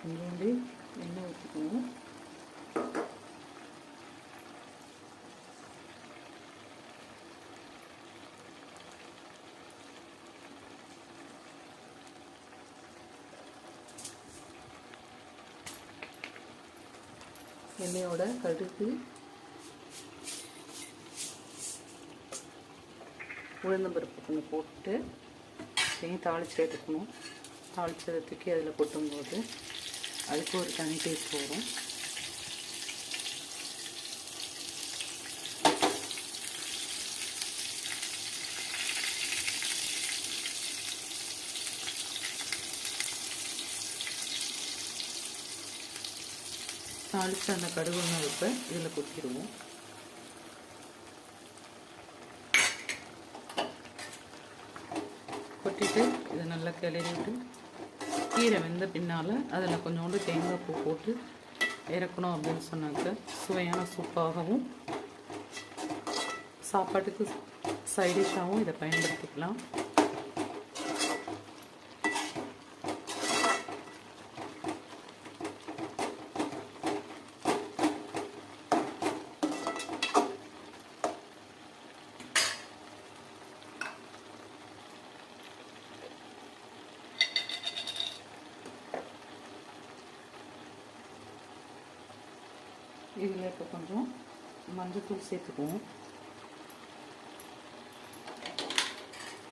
கொஞ்சோண்டு எண்ணெய் ஊற்றிக்கணும். எண்ணெயோட கடுகு, உளுந்தம்பருப்பு கொஞ்சம் போட்டு இதையும் தாளித்து எடுக்கணும். தாளிச்சதை தூக்கி அதில் கொட்டும்போது அதுக்கு ஒரு தனி டேஸ்ட் வரும். தாளித்து அந்த கடுகு உணவுப்பை இதில் கொட்டிடுவோம். கொட்டிட்டு இதை நல்லா கிளறிட்டு கீரை வெந்த பின்னால் அதில் கொஞ்சோண்டு தேங்காய் பூ போட்டு இறக்கணும் அப்படின்னு சொன்னாக்க சுவையான சூப்பாகவும் சாப்பாட்டுக்கு சைடிஷாகவும் இதை பயன்படுத்திக்கலாம். இதில் இப்போ கொஞ்சம் மஞ்சள் தூள் சேர்த்துக்குவோம்.